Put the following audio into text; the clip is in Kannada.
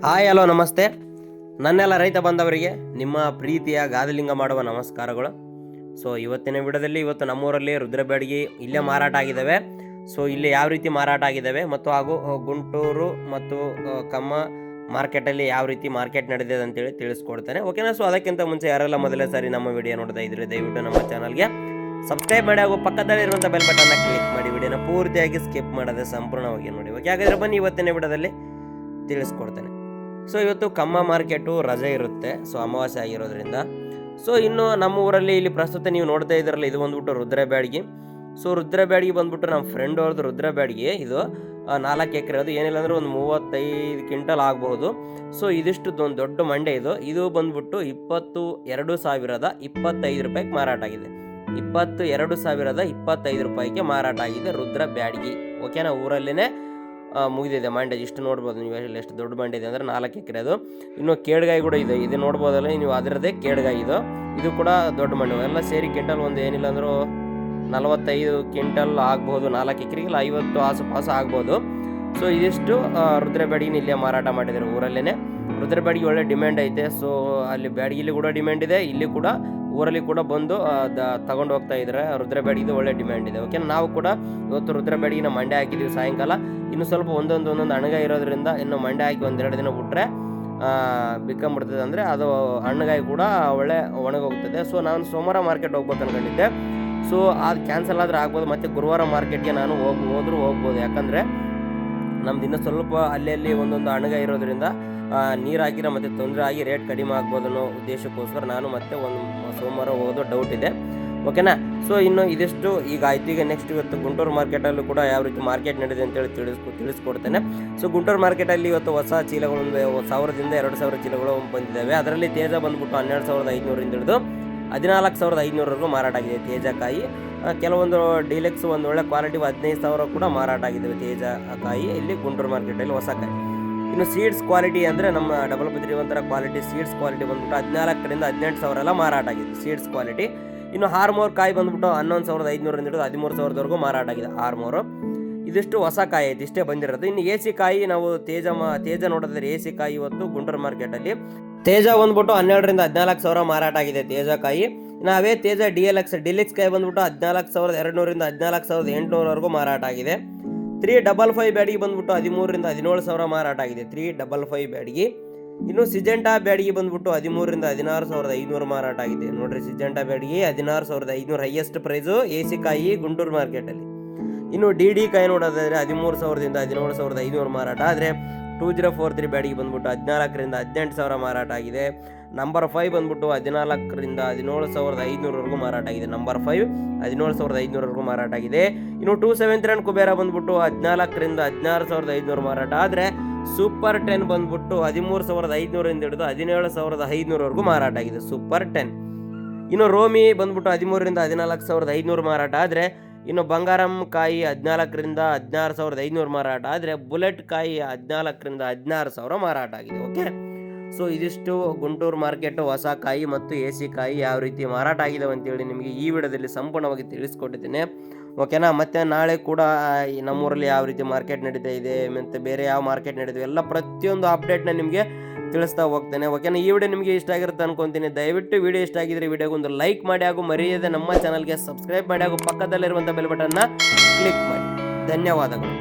ಹಾಯ್ ಹಲೋ ನಮಸ್ತೆ. ನನ್ನೆಲ್ಲ ರೈತ ಬಾಂಧವರಿಗೆ ನಿಮ್ಮ ಪ್ರೀತಿಯ ಗಾದಲಿಂಗ ಮಾಡುವ ನಮಸ್ಕಾರಗಳು. ಸೊ ಇವತ್ತಿನ ವಿಡಿಯೋದಲ್ಲಿ ಇವತ್ತು ನಮ್ಮೂರಲ್ಲಿ ರುದ್ರಬ್ಯಾಡಗಿ ಇಲ್ಲೇ ಮಾರಾಟ ಆಗಿದ್ದಾವೆ. ಸೊ ಇಲ್ಲಿ ಯಾವ ರೀತಿ ಮಾರಾಟ ಆಗಿದ್ದಾವೆ ಮತ್ತು ಹಾಗೂ ಗುಂಟೂರು ಮತ್ತು ಕಮ್ಮ ಮಾರ್ಕೆಟಲ್ಲಿ ಯಾವ ರೀತಿ ಮಾರ್ಕೆಟ್ ನಡೆದಿದೆ ಅಂತೇಳಿ ತಿಳಿಸ್ಕೊಡ್ತೇನೆ, ಓಕೆನಾ. ಸೊ ಅದಕ್ಕಿಂತ ಮುಂಚೆ ಯಾರೆಲ್ಲ ಮೊದಲೇ ಸಾರಿ ನಮ್ಮ ವಿಡಿಯೋ ನೋಡ್ತಾ ಇದ್ರೆ ದಯವಿಟ್ಟು ನಮ್ಮ ಚಾನಲ್ಗೆ ಸಬ್ಸ್ಕ್ರೈಬ್ ಮಾಡಿ ಹಾಗೂ ಪಕ್ಕದಲ್ಲಿ ಇರುವಂಥ ಬೆಲ್ ಬಟನ್ನ ಕ್ಲಿಕ್ ಮಾಡಿ ವಿಡಿಯೋನ ಪೂರ್ತಿಯಾಗಿ ಸ್ಕಿಪ್ ಮಾಡದೆ ಸಂಪೂರ್ಣವಾಗಿ ನೋಡಿ. ಓಕೆ, ಹಾಗಾದರೆ ಬನ್ನಿ ಇವತ್ತಿನ ವಿಡಿಯೋದಲ್ಲಿ ತಿಳಿಸ್ಕೊಡ್ತೇನೆ. ಸೊ ಇವತ್ತು ಕಮ್ಮ ಮಾರ್ಕೆಟು ರಜೆ ಇರುತ್ತೆ, ಸೊ ಅಮಾವಾಸ್ಯೆ ಆಗಿರೋದ್ರಿಂದ. ಸೊ ಇನ್ನು ನಮ್ಮ ಊರಲ್ಲಿ ಇಲ್ಲಿ ಪ್ರಸ್ತುತ ನೀವು ನೋಡ್ತಾ ಇದ್ದೀರಲ್ಲ, ಇದು ಬಂದ್ಬಿಟ್ಟು ರುದ್ರಬ್ಯಾಡಗಿ. ಸೊ ರುದ್ರಬ್ಯಾಡಗಿ ಬಂದ್ಬಿಟ್ಟು ನಮ್ಮ ಫ್ರೆಂಡ್ ಅವ್ರದ್ದು ರುದ್ರಬ್ಯಾಡಗಿ. ಇದು 4 ಎಕರೆ, ಅದು ಏನಿಲ್ಲ ಅಂದ್ರೆ ಒಂದು 35 ಕ್ವಿಂಟಲ್ ಆಗ್ಬೋದು. ಸೊ ಇದಿಷ್ಟು ಒಂದು ದೊಡ್ಡ ಮಂಡೆ. ಇದು ಬಂದ್ಬಿಟ್ಟು 22,025 ರೂಪಾಯಿಗೆ ಮಾರಾಟ ಆಗಿದೆ. 22,025 ರೂಪಾಯಿಗೆ ಮಾರಾಟ ಆಗಿದೆ ರುದ್ರಬ್ಯಾಡಗಿ, ಓಕೆನಾ. ಊರಲ್ಲೇ ಮುಗಿದಿದೆ ಮಂಡ್ಯ. ಇಷ್ಟು ನೋಡ್ಬೋದು ನೀವು, ಎಷ್ಟು ದೊಡ್ಡ ಮಂಡ್ಯ ಇದೆ ಅಂದರೆ 4 ಎಕರೆ. ಅದು ಇನ್ನು ಕೇಡ್ಗಾಯಿ ಕೂಡ ಇದೆ, ಇದು ನೋಡ್ಬೋದಲ್ಲ ನೀವು, ಅದರದ್ದೇ ಕೇಡ್ಗಾಯಿ. ಇದು ಕೂಡ ದೊಡ್ಡ ಮಂಡ್ಯ. ಎಲ್ಲ ಸೇರಿ ಕ್ವಿಂಟಲ್ ಒಂದು ಏನಿಲ್ಲ ಅಂದರೂ 45 ಕ್ವಿಂಟಲ್ ಆಗ್ಬೋದು. 4 ಎಕರೆಗೆ 50 ಆಸುಪಾಸು ಆಗ್ಬೋದು. ಸೊ ಇದಿಷ್ಟು ರುದ್ರಬ್ಯಾಡಗಿನ ಇಲ್ಲೇ ಮಾರಾಟ ಮಾಡಿದ್ದಾರೆ ಊರಲ್ಲೇ. ರುದ್ರಬ್ಯಾಡಗಿ ಒಳ್ಳೆ ಡಿಮ್ಯಾಂಡ್ ಐತೆ. ಸೊ ಅಲ್ಲಿ ಬ್ಯಾಡಗಿಲಿ ಕೂಡ ಡಿಮ್ಯಾಂಡ್ ಇದೆ, ಇಲ್ಲಿ ಕೂಡ ಊರಲ್ಲಿ ಕೂಡ ಬಂದು ತಗೊಂಡು ಹೋಗ್ತಾ ಇದ್ದಾರೆ. ರುದ್ರಬ್ಯಾಡಗಿದು ಒಳ್ಳೆ ಡಿಮ್ಯಾಂಡ್ ಇದೆ, ಓಕೆ. ನಾವು ಕೂಡ ಇವತ್ತು ರುದ್ರಬ್ಯಾಡಗಿನ ಮಂಡ್ಯ ಹಾಕಿದ್ದೀವಿ ಸಾಯಂಕಾಲ. ಇನ್ನು ಸ್ವಲ್ಪ ಒಂದೊಂದು ಹಣ್ಣಗ ಇರೋದ್ರಿಂದ ಇನ್ನು ಮಂಡ್ಯ ಹಾಕಿ 1-2 ದಿನ ಬಿಟ್ಟರೆ ಬಿಕ್ಕಂಬಿಡ್ತದೆ, ಅಂದರೆ ಅದು ಹಣ್ಣುಗಾಯಿ ಕೂಡ ಒಳ್ಳೆ ಒಣಗೋಗ್ತದೆ. ಸೊ ನಾನು ಸೋಮವಾರ ಮಾರ್ಕೆಟ್ ಹೋಗ್ಬೇಕು ಅನ್ಕೊಂಡಿದ್ದೆ. ಸೊ ಅದು ಕ್ಯಾನ್ಸಲ್ ಆದರೆ ಆಗ್ಬೋದು, ಮತ್ತು ಗುರುವಾರ ಮಾರ್ಕೆಟ್ಗೆ ನಾನು ಹೋಗ್ಬೋದು. ಯಾಕಂದರೆ ನಮ್ದು ಇನ್ನೂ ಸ್ವಲ್ಪ ಅಲ್ಲಿ ಒಂದೊಂದು ಹಣ್ಣುಗಾಯಿ ಇರೋದ್ರಿಂದ ನೀರು ಹಾಕಿರೋ ಮತ್ತು ತೊಂದರೆ ಆಗಿ ರೇಟ್ ಕಡಿಮೆ ಆಗ್ಬೋದು ಅನ್ನೋ ಉದ್ದೇಶಕ್ಕೋಸ್ಕರ ನಾನು ಮತ್ತೆ ಒಂದು ಸೋಮವಾರ ಹೋಗೋದು ಡೌಟ್ ಇದೆ, ಓಕೆನಾ. ಸೊ ಇನ್ನು ಇದಿಷ್ಟು ಈಗ ಆಯ್ತು. ಈಗ ನೆಕ್ಸ್ಟ್ ಇವತ್ತು ಗುಂಟೂರು ಮಾರ್ಕೆಟಲ್ಲೂ ಕೂಡ ಯಾವ ರೀತಿ ಮಾರ್ಕೆಟ್ ನಡೆದಿದೆ ಅಂತೇಳಿ ತಿಳಿಸ್ಕೊಡ್ತೇನೆ. ಸೊ ಗುಂಟೂರು ಮಾರ್ಕೆಟಲ್ಲಿ ಇವತ್ತು ಹೊಸ ಚೀಲಗಳು 1,000ದಿಂದ 2,000 ಚೀಲಗಳು ಬಂದಿದ್ದಾವೆ. ಅದರಲ್ಲಿ ತೇಜ ಬಂದ್ಬಿಟ್ಟು 12,500 ಹಿಡಿದು 14,500ವರೆಗೂ ಮಾರಾಟ ಆಗಿದೆ ತೇಜ ಕಾಯಿ. ಕೆಲವೊಂದು ಡೀಲೆಕ್ಸ್ ಒಂದು ಒಳ್ಳೆ ಕ್ವಾಲಿಟಿ 15,000 ಕೂಡ ಮಾರಾಟ ಆಗಿದ್ದಾವೆ ತೇಜ ಕಾಯಿ ಇಲ್ಲಿ ಗುಂಟೂರು ಮಾರ್ಕೆಟಲ್ಲಿ ಹೊಸ ಕಾಯಿ. ಇನ್ನು ಸೀಡ್ಸ್ ಕ್ವಾಲಿಟಿ ಅಂದರೆ ನಮ್ಮ ಡಬಲ್ ಬದ್ರಿ ಒಂಥರ ಕ್ವಾಲಿಟಿ ಸೀಡ್ಸ್ ಕ್ವಾಲಿಟಿ ಬಂದ್ಬಿಟ್ಟು 14,000ರಿಂದ 18,000 ಎಲ್ಲ ಮಾರಾಟ ಆಗಿದೆ ಸೀಡ್ಸ್ ಕ್ವಾಲಿಟಿ. ಇನ್ನು ಹಾರ್ಮೋರ್ ಕಾಯಿ ಬಂದ್ಬಿಟ್ಟು 11,500 ಹಿಡಿದು 13,000ವರೆಗೂ ಮಾರಾಟ ಆಗಿದೆ ಹಾರ್ಮೋರು. ಇದಿಷ್ಟು ಹೊಸ ಕಾಯಿ ಐತಿ, ಇಷ್ಟೇ ಬಂದಿರೋದು. ಇನ್ನು ಎ ಸಿ ಕಾಯಿ ನಾವು ತೇಜ ನೋಡಿದ್ರೆ ಎ ಸಿ ಕಾಯಿ ಇವತ್ತು ಗುಂಟೂರು ಮಾರ್ಕೆಟಲ್ಲಿ ತೇಜ ಬಂದ್ಬಿಟ್ಟು 12,000ರಿಂದ 14,000 ಮಾರಾಟ ಆಗಿದೆ ತೇಜ ಕಾಯಿ. ನಾವೇ ತೇಜ ಡಿಲೆಕ್ಸ್ ಕಾಯಿ ಬಂದ್ಬಿಟ್ಟು 14,200ರಿಂದ 14,800ವರೆಗೂ ಮಾರಾಟ ಆಗಿದೆ. 355 ಬ್ಯಾಡಗಿ ಬಂದ್ಬಿಟ್ಟು 13,000ರಿಂದ 17,000 ಮಾರಾಟ ಆಗಿದೆ 355 ಬ್ಯಾಡಗಿ. ಇನ್ನು ಸಿಜೆಂಟಾ ಬ್ಯಾಡಗಿ ಬಂದ್ಬಿಟ್ಟು 13,000ರಿಂದ 16,500 ಮಾರಾಟ ಆಗಿದೆ. ನೋಡ್ರಿ, ಸಿಜೆಂಟಾ ಬ್ಯಾಡಗಿ 16,500 ಹೈಯೆಸ್ಟ್ ಪ್ರೈಸು ಎ ಸಿ ಕಾಯಿ ಗುಂಟೂರು ಮಾರ್ಕೆಟಲ್ಲಿ. ಇನ್ನು ಡಿ ಕಾಯಿ ನೋಡೋದಾದರೆ 13,000ದಿಂದ 17,500 ಮಾರಾಟ ಆದರೆ 2043 ಬ್ಯಾಡಗಿ ಬಂದ್ಬಿಟ್ಟು 14,000ರಿಂದ 18,000 ಮಾರಾಟ ಆಗಿದೆ. ನಂಬರ್ 5 ಬಂದ್ಬಿಟ್ಟು 14,000ರಿಂದ 17,500ವರೆಗೂ ಮಾರಾಟ ಆಗಿದೆ. ನಂಬರ್ 5 17,500ವರೆಗೂ ಮಾರಾಟ ಆಗಿದೆ. ಇನ್ನು 273 ಕುಬೇರ ಬಂದ್ಬಿಟ್ಟು 14,000ರಿಂದ 16,500 ಮಾರಾಟ ಆದರೆ ಸೂಪರ್ 10 ಬಂದ್ಬಿಟ್ಟು 13,500ರಿಂದ ಹಿಡಿದು 17,500ವರೆಗೂ ಮಾರಾಟ ಆಗಿದೆ ಸೂಪರ್ 10. ಇನ್ನು ರೋಮಿ ಬಂದ್ಬಿಟ್ಟು 13,000ರಿಂದ 14,500 ಮಾರಾಟ ಆದರೆ ಇನ್ನು ಬಂಗಾರಂ ಕಾಯಿ 14,000ರಿಂದ 16,500 ಮಾರಾಟ ಆದರೆ ಬುಲೆಟ್ ಕಾಯಿ 14,000ರಿಂದ 16,000 ಮಾರಾಟ ಆಗಿದೆ, ಓಕೆ. ಸೊ ಇದಿಷ್ಟು ಗುಂಟೂರು ಮಾರ್ಕೆಟು ಹೊಸ ಕಾಯಿ ಮತ್ತು ಎ ಸಿ ಕಾಯಿ ಯಾವ ರೀತಿ ಮಾರಾಟ ಆಗಿದಾವೆ ಅಂತೇಳಿ ನಿಮಗೆ ಈ ವಿಡಿಯೋದಲ್ಲಿ ಸಂಪೂರ್ಣವಾಗಿ ತಿಳಿಸ್ಕೊಟ್ಟಿದ್ದೀನಿ, ಓಕೆನಾ. ಮತ್ತು ನಾಳೆ ಕೂಡ ನಮ್ಮೂರಲ್ಲಿ ಯಾವ ರೀತಿ ಮಾರ್ಕೆಟ್ ನಡೀತಾ ಇದೆ ಮತ್ತು ಬೇರೆ ಯಾವ ಮಾರ್ಕೆಟ್ ನಡೀತಿದೆ ಎಲ್ಲ ಪ್ರತಿಯೊಂದು ಅಪ್ಡೇಟ್ನ ನಿಮಗೆ ತಿಳಿಸ್ತಾ ಹೋಗ್ತೇನೆ, ಓಕೆನಾ. ಈ ವಿಡಿಯೋ ನಿಮಗೆ ಇಷ್ಟ ಆಗಿರುತ್ತೆ ಅನ್ಕೊತೀನಿ. ದಯವಿಟ್ಟು ವಿಡಿಯೋ ಇಷ್ಟ ಆಗಿದ್ರೆ ವಿಡಿಯೋಗೆ ಒಂದು ಲೈಕ್ ಮಾಡಿ ಹಾಗೂ ಮರೆಯದೆ ನಮ್ಮ ಚಾನಲ್ಗೆ ಸಬ್ಸ್ಕ್ರೈಬ್ ಮಾಡಿ ಹಾಗೂ ಪಕ್ಕದಲ್ಲಿರುವಂಥ ಬೆಲ್ ಬಟನ್ನ ಕ್ಲಿಕ್ ಮಾಡಿ. ಧನ್ಯವಾದಗಳು.